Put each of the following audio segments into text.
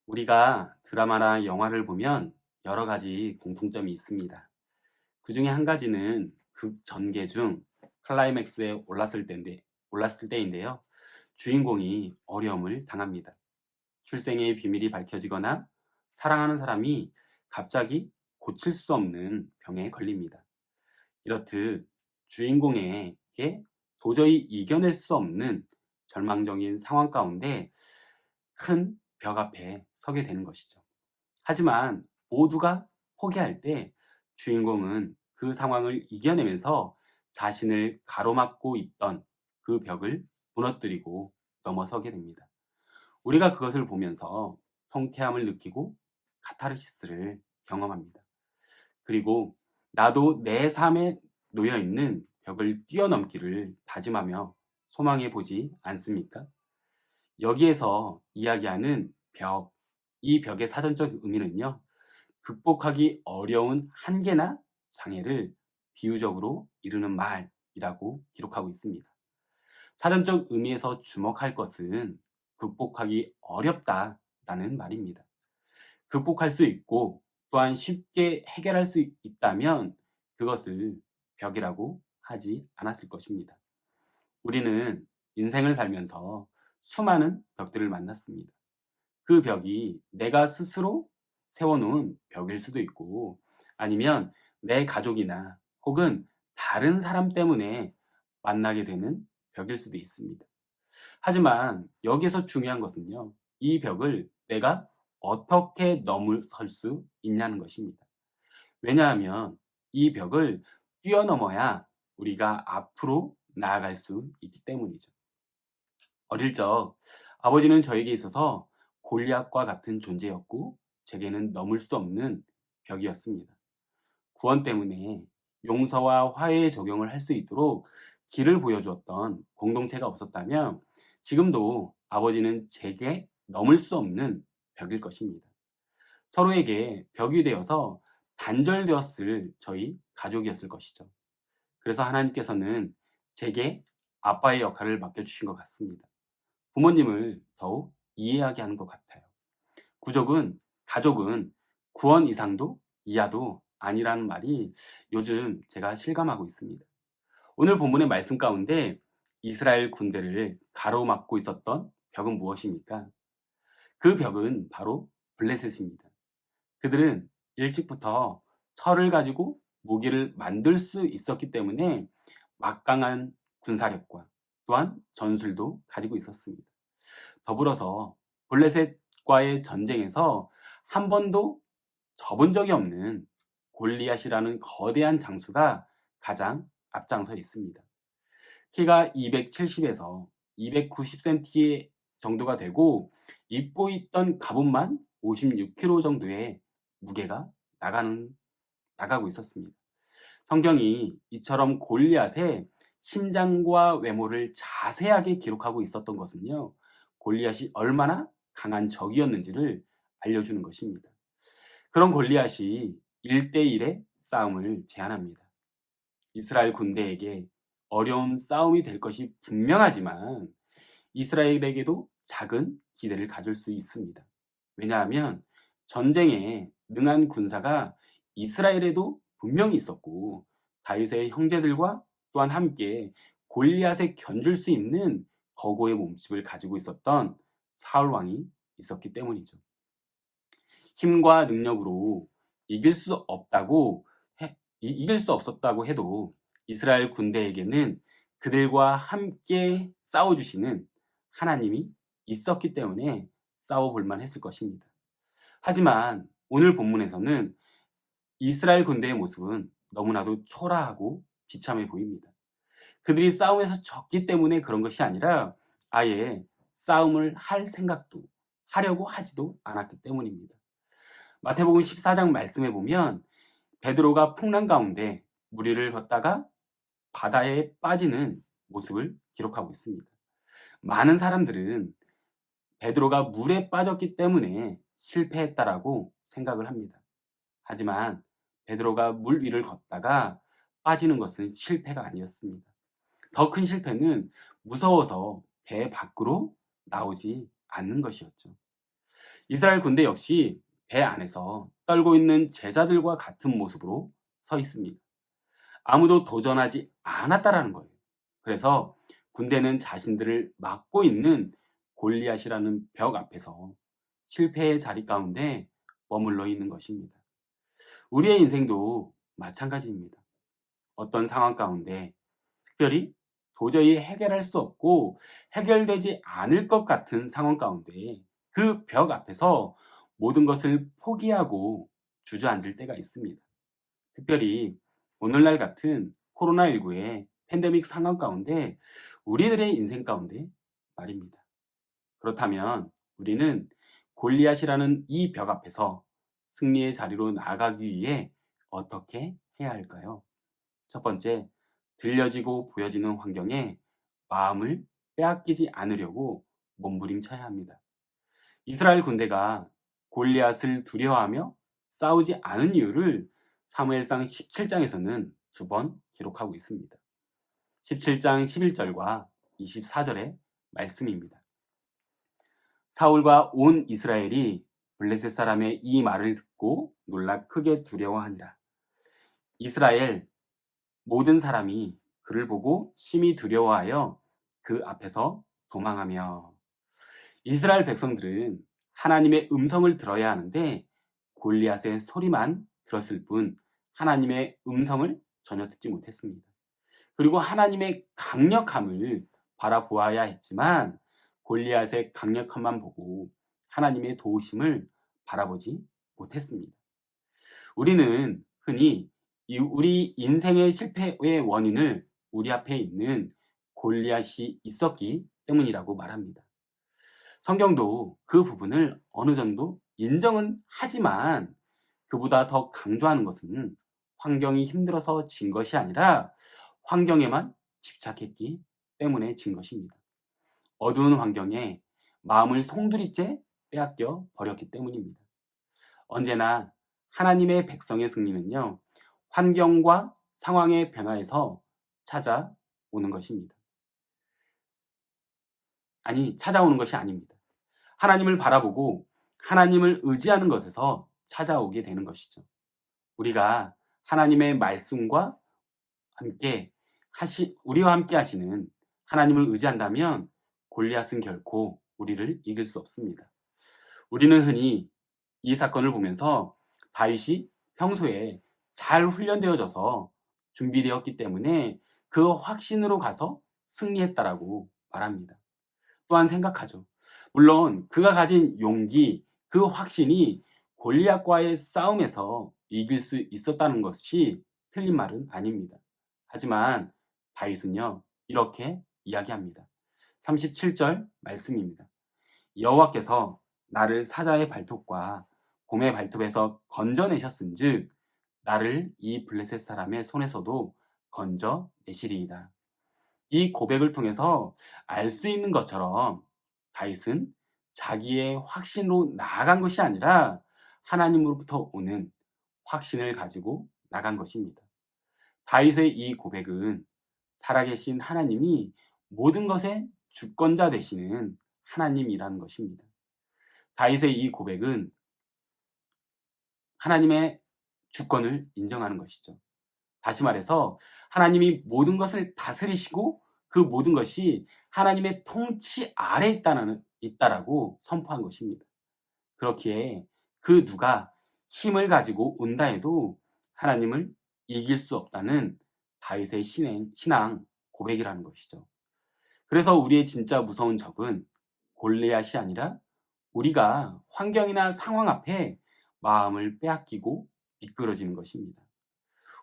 우리가 드라마나 영화를 보면 여러 가지 공통점이 있습니다. 그 중에 한 가지는 극 전개 중 클라이맥스에 올랐을 때인데요. 주인공이 어려움을 당합니다. 출생의 비밀이 밝혀지거나 사랑하는 사람이 갑자기 고칠 수 없는 병에 걸립니다. 이렇듯 주인공에게 도저히 이겨낼 수 없는 절망적인 상황 가운데 큰 벽 앞에 서게 되는 것이죠. 하지만 모두가 포기할 때 주인공은 그 상황을 이겨내면서 자신을 가로막고 있던 그 벽을 무너뜨리고 넘어서게 됩니다. 우리가 그것을 보면서 통쾌함을 느끼고 카타르시스를 경험합니다. 그리고 나도 내 삶에 놓여 있는 벽을 뛰어넘기를 다짐하며 소망해 보지 않습니까? 여기에서 이야기하는 벽, 이 벽의 사전적 의미는요, 극복하기 어려운 한계나 장애를 비유적으로 이루는 말이라고 기록하고 있습니다. 사전적 의미에서 주목할 것은 극복하기 어렵다라는 말입니다. 극복할 수 있고 또한 쉽게 해결할 수 있다면 그것을 벽이라고 하지 않았을 것입니다. 우리는 인생을 살면서 수많은 벽들을 만났습니다. 그 벽이 내가 스스로 세워놓은 벽일 수도 있고 아니면 내 가족이나 혹은 다른 사람 때문에 만나게 되는 벽일 수도 있습니다. 하지만 여기에서 중요한 것은요, 이 벽을 내가 어떻게 넘어설 수 있냐는 것입니다. 왜냐하면 이 벽을 뛰어넘어야 우리가 앞으로 나아갈 수 있기 때문이죠. 어릴 적 아버지는 저에게 있어서 골리앗과 같은 존재였고 제게는 넘을 수 없는 벽이었습니다. 구원 때문에 용서와 화해의 적용을 할 수 있도록 길을 보여주었던 공동체가 없었다면 지금도 아버지는 제게 넘을 수 없는 벽일 것입니다. 서로에게 벽이 되어서 단절되었을 저희 가족이었을 것이죠. 그래서 하나님께서는 제게 아빠의 역할을 맡겨주신 것 같습니다. 부모님을 더욱 이해하게 하는 것 같아요. 가족은 구원 이상도 이하도 아니라는 말이 요즘 제가 실감하고 있습니다. 오늘 본문의 말씀 가운데 이스라엘 군대를 가로막고 있었던 벽은 무엇입니까? 그 벽은 바로 블레셋입니다. 그들은 일찍부터 철을 가지고 무기를 만들 수 있었기 때문에 막강한 군사력과 또한 전술도 가지고 있었습니다. 더불어서 블레셋과의 전쟁에서 한 번도 져본 적이 없는 골리앗이라는 거대한 장수가 가장 앞장서 있습니다. 키가 270에서 290cm 정도가 되고 입고 있던 갑옷만 56kg 정도의 무게가 나가고 있었습니다. 성경이 이처럼 골리앗의 신장과 외모를 자세하게 기록하고 있었던 것은요, 골리앗이 얼마나 강한 적이었는지를 알려주는 것입니다. 그런 골리앗이 1대1의 싸움을 제안합니다. 이스라엘 군대에게 어려운 싸움이 될 것이 분명하지만 이스라엘에게도 작은 기대를 가질 수 있습니다. 왜냐하면 전쟁에 능한 군사가 이스라엘에도 분명히 있었고 다윗의 형제들과 또한 함께 골리앗에 견줄 수 있는 거고의 몸집을 가지고 있었던 사울 왕이 있었기 때문이죠. 힘과 능력으로 이길 수 없었다고 해도 이스라엘 군대에게는 그들과 함께 싸워주시는 하나님이 있었기 때문에 싸워볼 만했을 것입니다. 하지만 오늘 본문에서는 이스라엘 군대의 모습은 너무나도 초라하고 비참해 보입니다. 그들이 싸움에서 졌기 때문에 그런 것이 아니라 아예 싸움을 할 생각도 하려고 하지도 않았기 때문입니다. 마태복음 14장 말씀에 보면 베드로가 풍랑 가운데 무리를 걷다가 바다에 빠지는 모습을 기록하고 있습니다. 많은 사람들은 베드로가 물에 빠졌기 때문에 실패했다라고 생각을 합니다. 하지만 베드로가 물 위를 걷다가 빠지는 것은 실패가 아니었습니다. 더 큰 실패는 무서워서 배 밖으로 나오지 않는 것이었죠. 이스라엘 군대 역시 배 안에서 떨고 있는 제자들과 같은 모습으로 서 있습니다. 아무도 도전하지 않았다라는 거예요. 그래서 군대는 자신들을 막고 있는 골리앗이라는 벽 앞에서 실패의 자리 가운데 머물러 있는 것입니다. 우리의 인생도 마찬가지입니다. 어떤 상황 가운데 특별히 도저히 해결할 수 없고 해결되지 않을 것 같은 상황 가운데 그 벽 앞에서 모든 것을 포기하고 주저앉을 때가 있습니다. 특별히 오늘날 같은 코로나19의 팬데믹 상황 가운데 우리들의 인생 가운데 말입니다. 그렇다면 우리는 골리앗이라는 이 벽 앞에서 승리의 자리로 나아가기 위해 어떻게 해야 할까요? 첫 번째, 들려지고 보여지는 환경에 마음을 빼앗기지 않으려고 몸부림쳐야 합니다. 이스라엘 군대가 골리앗을 두려워하며 싸우지 않은 이유를 사무엘상 17장에서는 두 번 기록하고 있습니다. 17장 11절과 24절의 말씀입니다. 사울과 온 이스라엘이 블레셋 사람의 이 말을 듣고 놀라 크게 두려워하니라. 이스라엘 모든 사람이 그를 보고 심히 두려워하여 그 앞에서 도망하며. 이스라엘 백성들은 하나님의 음성을 들어야 하는데 골리앗의 소리만 들었을 뿐 하나님의 음성을 전혀 듣지 못했습니다. 그리고 하나님의 강력함을 바라보아야 했지만 골리앗의 강력함만 보고 하나님의 도우심을 바라보지 못했습니다. 우리는 흔히 우리 인생의 실패의 원인을 우리 앞에 있는 골리앗이 있었기 때문이라고 말합니다. 성경도 그 부분을 어느 정도 인정은 하지만 그보다 더 강조하는 것은 환경이 힘들어서 진 것이 아니라 환경에만 집착했기 때문에 진 것입니다. 어두운 환경에 마음을 송두리째 빼앗겨 버렸기 때문입니다. 언제나 하나님의 백성의 승리는요, 환경과 상황의 변화에서 찾아오는 것입니다. 찾아오는 것이 아닙니다. 하나님을 바라보고 하나님을 의지하는 것에서 찾아오게 되는 것이죠. 우리가 하나님의 말씀과 우리와 함께 하시는 하나님을 의지한다면 골리앗은 결코 우리를 이길 수 없습니다. 우리는 흔히 이 사건을 보면서 다윗이 평소에 잘 훈련되어져서 준비되었기 때문에 그 확신으로 가서 승리했다라고 말합니다. 또한 생각하죠. 물론 그가 가진 용기, 그 확신이 골리앗과의 싸움에서 이길 수 있었다는 것이 틀린 말은 아닙니다. 하지만 다윗은요, 이렇게 이야기합니다. 37절 말씀입니다. 여호와께서 나를 사자의 발톱과 곰의 발톱에서 건져내셨은즉 나를 이 블레셋 사람의 손에서도 건져내시리이다. 이 고백을 통해서 알 수 있는 것처럼 다윗은 자기의 확신으로 나아간 것이 아니라 하나님으로부터 오는 확신을 가지고 나간 것입니다. 다윗의 이 고백은 살아계신 하나님이 모든 것의 주권자 되시는 하나님이라는 것입니다. 다윗의 이 고백은 하나님의 주권을 인정하는 것이죠. 다시 말해서 하나님이 모든 것을 다스리시고 그 모든 것이 하나님의 통치 아래 있다라고 선포한 것입니다. 그렇기에 그 누가 힘을 가지고 온다 해도 하나님을 이길 수 없다는 다윗의 신앙 고백이라는 것이죠. 그래서 우리의 진짜 무서운 적은 골리앗이 아니라 우리가 환경이나 상황 앞에 마음을 빼앗기고 미끄러지는 것입니다.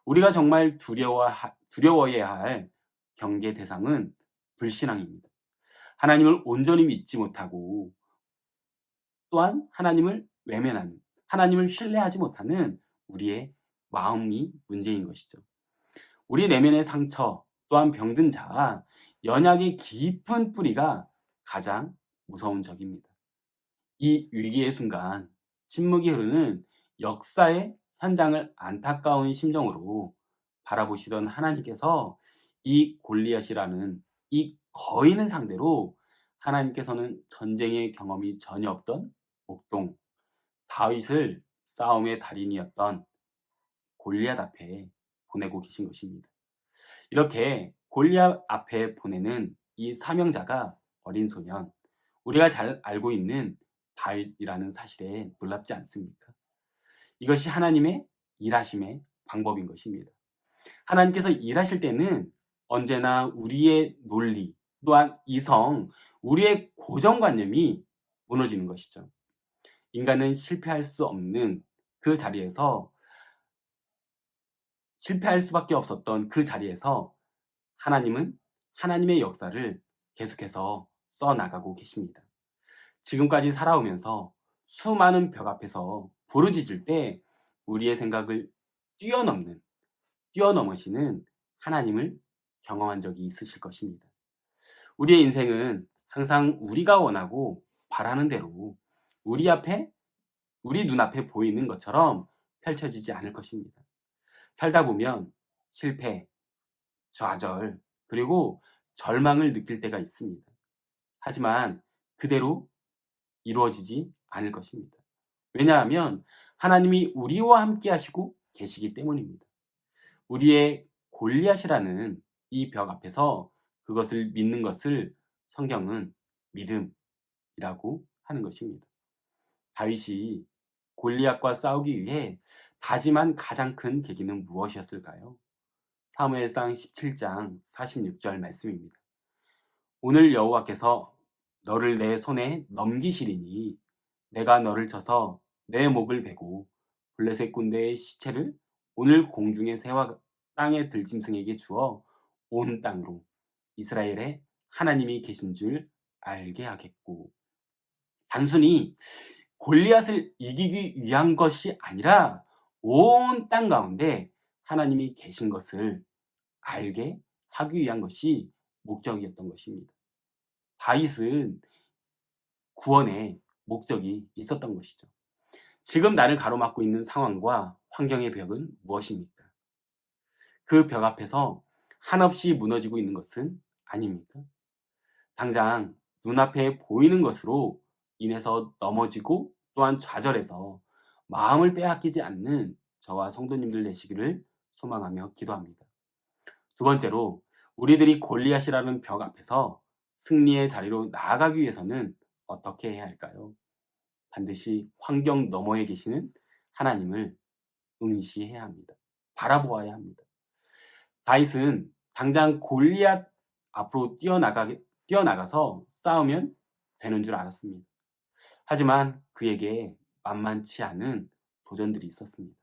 우리가 정말 두려워해야 할 경계 대상은 불신앙입니다. 하나님을 온전히 믿지 못하고 또한 하나님을 외면하는, 하나님을 신뢰하지 못하는 우리의 마음이 문제인 것이죠. 우리 내면의 상처 또한 병든 자, 연약의 깊은 뿌리가 가장 무서운 적입니다. 이 위기의 순간 침묵이 흐르는 역사의 현장을 안타까운 심정으로 바라보시던 하나님께서 이 골리앗이라는 이 거인을 상대로 하나님께서는 전쟁의 경험이 전혀 없던 목동, 다윗을 싸움의 달인이었던 골리앗 앞에 보내고 계신 것입니다. 이렇게 골리앗 앞에 보내는 이 사명자가 어린 소년, 우리가 잘 알고 있는 다윗이라는 사실에 놀랍지 않습니까? 이것이 하나님의 일하심의 방법인 것입니다. 하나님께서 일하실 때는 언제나 우리의 논리, 또한 이성, 우리의 고정관념이 무너지는 것이죠. 인간은 실패할 수 없는 그 자리에서, 실패할 수밖에 없었던 그 자리에서 하나님은 하나님의 역사를 계속해서 써나가고 계십니다. 지금까지 살아오면서 수많은 벽 앞에서 부르짖을 때 우리의 생각을 뛰어넘으시는 하나님을 경험한 적이 있으실 것입니다. 우리의 인생은 항상 우리가 원하고 바라는 대로 우리 눈앞에 보이는 것처럼 펼쳐지지 않을 것입니다. 살다 보면 실패, 좌절, 그리고 절망을 느낄 때가 있습니다. 하지만 그대로 이루어지지 않을 것입니다. 왜냐하면 하나님이 우리와 함께 하시고 계시기 때문입니다. 우리의 골리앗이라는 이 벽 앞에서 그것을 믿는 것을 성경은 믿음이라고 하는 것입니다. 다윗이 골리앗과 싸우기 위해 다짐한 가장 큰 계기는 무엇이었을까요? 사무엘상 17장 46절 말씀입니다. 오늘 여호와께서 너를 내 손에 넘기시리니 내가 너를 쳐서 내 목을 베고 블레셋 군대의 시체를 오늘 공중의 새와 땅의 들짐승에게 주어 온 땅으로 이스라엘의 하나님이 계신 줄 알게 하겠고. 단순히 골리앗을 이기기 위한 것이 아니라 온 땅 가운데 하나님이 계신 것을 알게 하기 위한 것이 목적이었던 것입니다. 다윗은 구원의 목적이 있었던 것이죠. 지금 나를 가로막고 있는 상황과 환경의 벽은 무엇입니까? 그 벽 앞에서 한없이 무너지고 있는 것은 아닙니까? 당장 눈앞에 보이는 것으로 인해서 넘어지고 또한 좌절해서 마음을 빼앗기지 않는 저와 성도님들 되시기를 소망하며 기도합니다. 두 번째로, 우리들이 골리앗이라는 벽 앞에서 승리의 자리로 나아가기 위해서는 어떻게 해야 할까요? 반드시 환경 너머에 계시는 하나님을 응시해야 합니다. 바라보아야 합니다. 다윗은 당장 골리앗 앞으로 뛰어나가서 싸우면 되는 줄 알았습니다. 하지만 그에게 만만치 않은 도전들이 있었습니다.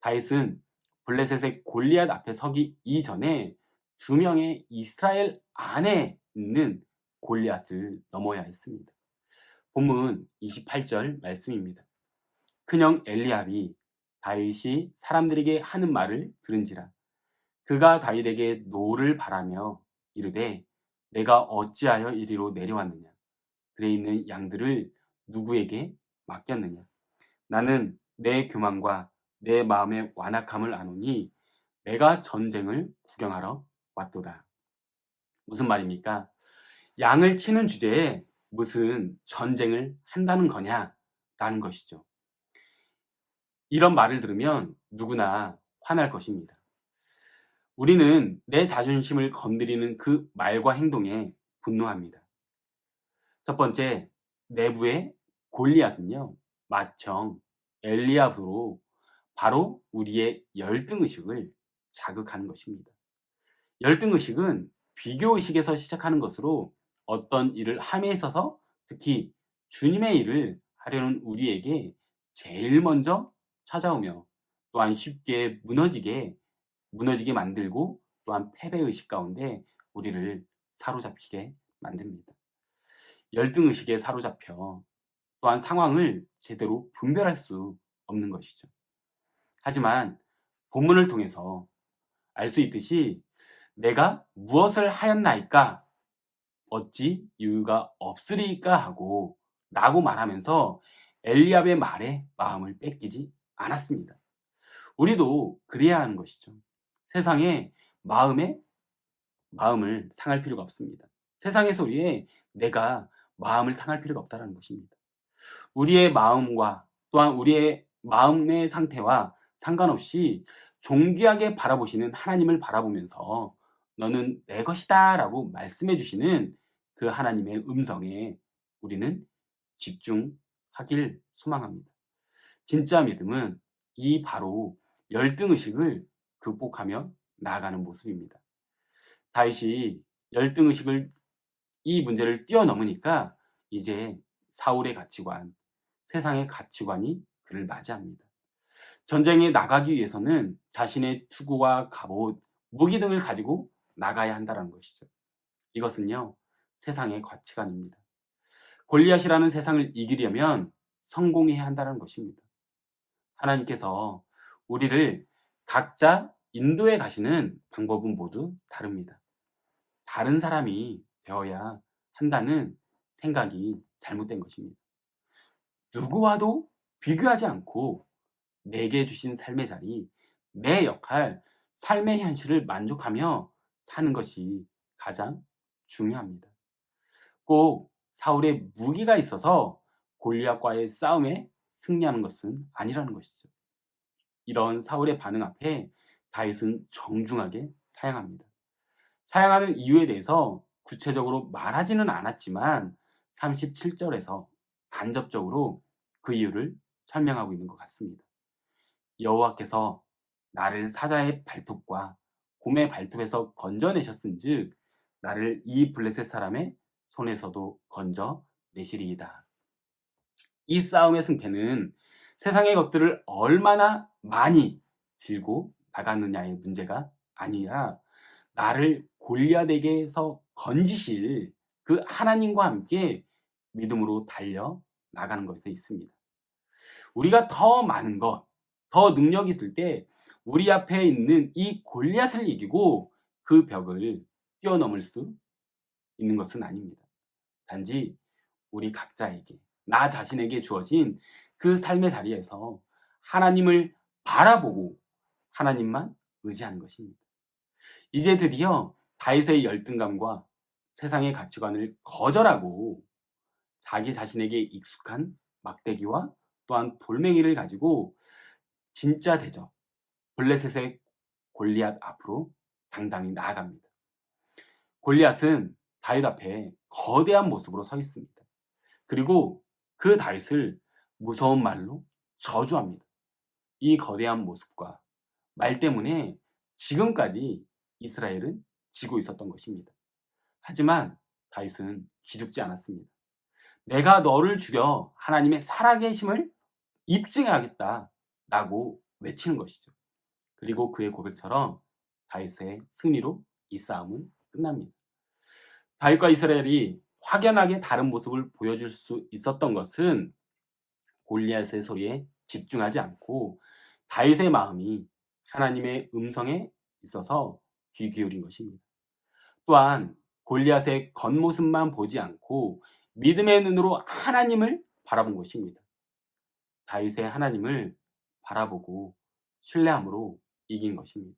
다윗은 블레셋의 골리앗 앞에 서기 이전에 2명의 이스라엘 안에 있는 골리앗을 넘어야 했습니다. 본문 28절 말씀입니다. 큰형 엘리압이 다윗이 사람들에게 하는 말을 들은지라 그가 다윗에게 노를 바라며 이르되 내가 어찌하여 이리로 내려왔느냐 그에 있는 양들을 누구에게 맡겼느냐 나는 내 교만과 내 마음의 완악함을 아노니 내가 전쟁을 구경하러 왔도다. 무슨 말입니까? 양을 치는 주제에 무슨 전쟁을 한다는 거냐라는 것이죠. 이런 말을 들으면 누구나 화날 것입니다. 우리는 내 자존심을 건드리는 그 말과 행동에 분노합니다. 첫 번째, 내부의 골리앗은요, 맏형 엘리압으로 바로 우리의 열등의식을 자극하는 것입니다. 열등의식은 비교의식에서 시작하는 것으로 어떤 일을 함에 있어서 특히 주님의 일을 하려는 우리에게 제일 먼저 찾아오며 또한 쉽게 무너지게 만들고 또한 패배의식 가운데 우리를 사로잡히게 만듭니다. 열등의식에 사로잡혀 또한 상황을 제대로 분별할 수 없는 것이죠. 하지만 본문을 통해서 알 수 있듯이 내가 무엇을 하였나이까 어찌 이유가 없으리까 하고 라고 말하면서 엘리압의 말에 마음을 뺏기지 않았습니다. 우리도 그래야 하는 것이죠. 세상에 마음을 상할 필요가 없습니다. 세상의 소리에 내가 마음을 상할 필요가 없다는 것입니다. 우리의 마음과 또한 우리의 마음의 상태와 상관없이 존귀하게 바라보시는 하나님을 바라보면서 너는 내 것이다 라고 말씀해 주시는 그 하나님의 음성에 우리는 집중하길 소망합니다. 진짜 믿음은 이 바로 열등의식을 극복하며 나아가는 모습입니다. 다윗이 열등의식을 이 문제를 뛰어넘으니까 이제 사울의 가치관, 세상의 가치관이 그를 맞이합니다. 전쟁에 나가기 위해서는 자신의 투구와 갑옷, 무기 등을 가지고 나가야 한다는 것이죠. 이것은요, 세상의 가치관입니다. 골리앗이라는 세상을 이기려면 성공해야 한다는 것입니다. 하나님께서 우리를 각자 인도해 가시는 방법은 모두 다릅니다. 다른 사람이 되어야 한다는 생각이 잘못된 것입니다. 누구와도 비교하지 않고 내게 주신 삶의 자리, 내 역할, 삶의 현실을 만족하며 사는 것이 가장 중요합니다. 꼭 사울의 무기가 있어서 골리앗과의 싸움에 승리하는 것은 아니라는 것이죠. 이런 사울의 반응 앞에 다윗은 정중하게 사양합니다. 사양하는 이유에 대해서 구체적으로 말하지는 않았지만 37절에서 간접적으로 그 이유를 설명하고 있는 것 같습니다. 여호와께서 나를 사자의 발톱과 곰의 발톱에서 건져내셨은즉 나를 이 블레셋 사람의 손에서도 건져내시리이다. 이 싸움의 승패는 세상의 것들을 얼마나 많이 들고 나갔느냐의 문제가 아니라 나를 골리앗에게서 건지실 그 하나님과 함께 믿음으로 달려 나가는 것에 있습니다. 우리가 더 많은 것, 더 능력이 있을 때 우리 앞에 있는 이 골리앗을 이기고 그 벽을 뛰어넘을 수 있는 것은 아닙니다. 단지 우리 각자에게, 나 자신에게 주어진 그 삶의 자리에서 하나님을 바라보고 하나님만 의지하는 것입니다. 이제 드디어 다윗의 열등감과 세상의 가치관을 거절하고 자기 자신에게 익숙한 막대기와 또한 돌멩이를 가지고 진짜 대적 블레셋의 골리앗 앞으로 당당히 나아갑니다. 골리앗은 다윗 앞에 거대한 모습으로 서 있습니다. 그리고 그 다윗을 무서운 말로 저주합니다. 이 거대한 모습과 말 때문에 지금까지 이스라엘은 지고 있었던 것입니다. 하지만 다윗은 기죽지 않았습니다. 내가 너를 죽여 하나님의 살아계심을 입증하겠다라고 외치는 것이죠. 그리고 그의 고백처럼 다윗의 승리로 이 싸움은 끝납니다. 다윗과 이스라엘이 확연하게 다른 모습을 보여줄 수 있었던 것은 골리앗의 소리에 집중하지 않고 다윗의 마음이 하나님의 음성에 있어서 귀 기울인 것입니다. 또한 골리앗의 겉모습만 보지 않고 믿음의 눈으로 하나님을 바라본 것입니다. 다윗의 하나님을 바라보고 신뢰함으로 이긴 것입니다.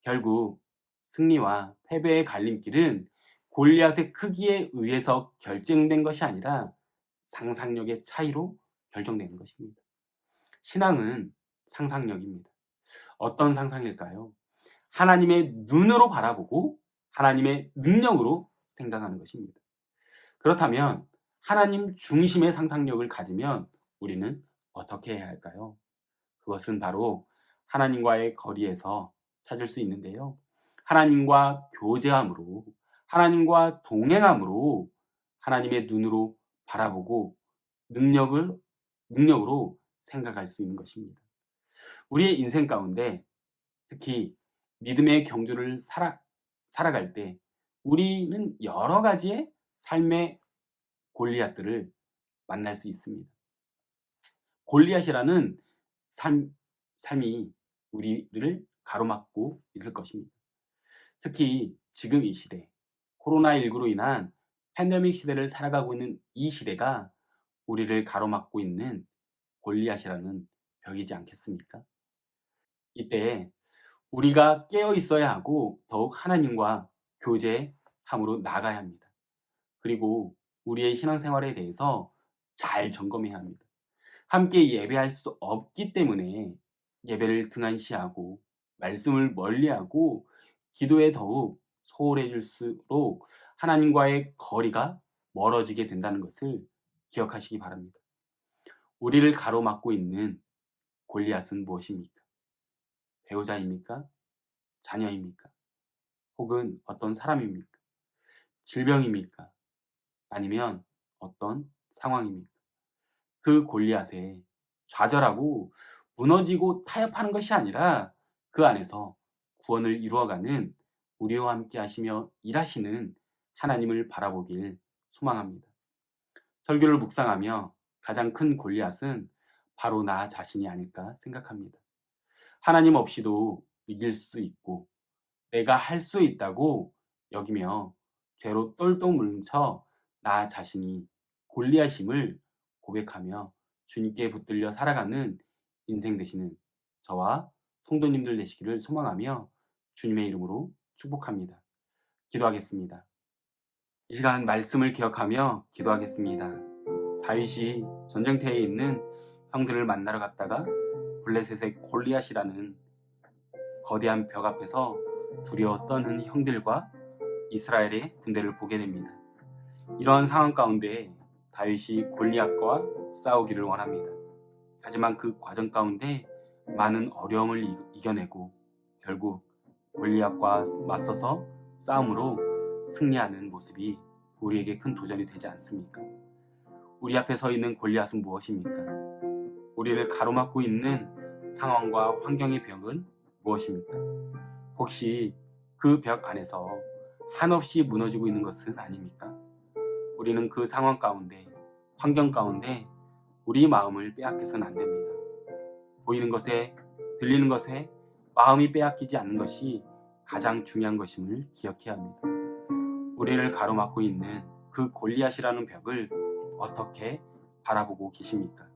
결국 승리와 패배의 갈림길은 골리앗의 크기에 의해서 결정된 것이 아니라 상상력의 차이로 결정되는 것입니다. 신앙은 상상력입니다. 어떤 상상일까요? 하나님의 눈으로 바라보고 하나님의 능력으로 생각하는 것입니다. 그렇다면 하나님 중심의 상상력을 가지면 우리는 어떻게 해야 할까요? 그것은 바로 하나님과의 거리에서 찾을 수 있는데요. 하나님과 교제함으로, 하나님과 동행함으로 하나님의 눈으로 바라보고 능력으로 생각할 수 있는 것입니다. 우리의 인생 가운데 특히 믿음의 경주를 살아갈 때 우리는 여러 가지의 삶의 골리앗들을 만날 수 있습니다. 골리앗이라는 삶이 우리를 가로막고 있을 것입니다. 특히 지금 이 시대, 코로나19로 인한 팬데믹 시대를 살아가고 있는 이 시대가 우리를 가로막고 있는 골리앗이라는 벽이지 않겠습니까? 이때 우리가 깨어 있어야 하고 더욱 하나님과 교제함으로 나가야 합니다. 그리고 우리의 신앙생활에 대해서 잘 점검해야 합니다. 함께 예배할 수 없기 때문에 예배를 등한시하고 말씀을 멀리하고 기도에 더욱 소홀해질수록 하나님과의 거리가 멀어지게 된다는 것을 기억하시기 바랍니다. 우리를 가로막고 있는 골리앗은 무엇입니까? 배우자입니까? 자녀입니까? 혹은 어떤 사람입니까? 질병입니까? 아니면 어떤 상황입니까? 그 골리앗에 좌절하고 무너지고 타협하는 것이 아니라 그 안에서 구원을 이루어가는 우리와 함께 하시며 일하시는 하나님을 바라보길 소망합니다. 설교를 묵상하며 가장 큰 골리앗은 바로 나 자신이 아닐까 생각합니다. 하나님 없이도 이길 수 있고 내가 할 수 있다고 여기며 죄로 똘똘 뭉쳐 나 자신이 골리앗임을 고백하며 주님께 붙들려 살아가는 인생 되시는 저와 성도님들 되시기를 소망하며 주님의 이름으로 축복합니다. 기도하겠습니다. 이 시간 말씀을 기억하며 기도하겠습니다. 다윗이 전쟁터에 있는 형들을 만나러 갔다가 블레셋의 골리앗이라는 거대한 벽 앞에서 두려워 떠는 형들과 이스라엘의 군대를 보게 됩니다. 이러한 상황 가운데 다윗이 골리앗과 싸우기를 원합니다. 하지만 그 과정 가운데 많은 어려움을 이겨내고 결국 골리앗과 맞서서 싸움으로 승리하는 모습이 우리에게 큰 도전이 되지 않습니까? 우리 앞에 서 있는 골리앗은 무엇입니까? 우리를 가로막고 있는 상황과 환경의 벽은 무엇입니까? 혹시 그 벽 안에서 한없이 무너지고 있는 것은 아닙니까? 우리는 그 상황 가운데, 환경 가운데 우리 마음을 빼앗겨서는 안 됩니다. 보이는 것에, 들리는 것에 마음이 빼앗기지 않는 것이 가장 중요한 것임을 기억해야 합니다. 우리를 가로막고 있는 그 골리앗이라는 벽을 어떻게 바라보고 계십니까?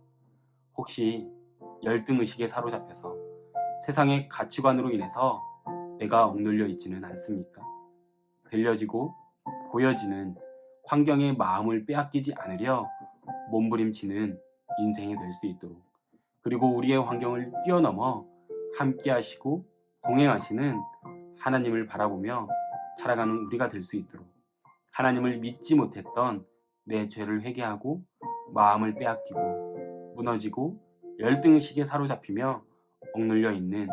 혹시 열등의식에 사로잡혀서 세상의 가치관으로 인해서 내가 억눌려 있지는 않습니까? 들려지고 보여지는 환경에 마음을 빼앗기지 않으려 몸부림치는 인생이 될 수 있도록, 그리고 우리의 환경을 뛰어넘어 함께 하시고 동행하시는 하나님을 바라보며 살아가는 우리가 될 수 있도록 하나님을 믿지 못했던 내 죄를 회개하고 마음을 빼앗기고 무너지고 열등의식에 사로잡히며 억눌려 있는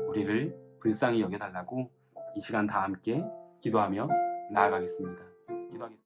우리를 불쌍히 여겨달라고 이 시간 다 함께 기도하며 나아가겠습니다. 기도하겠습니다.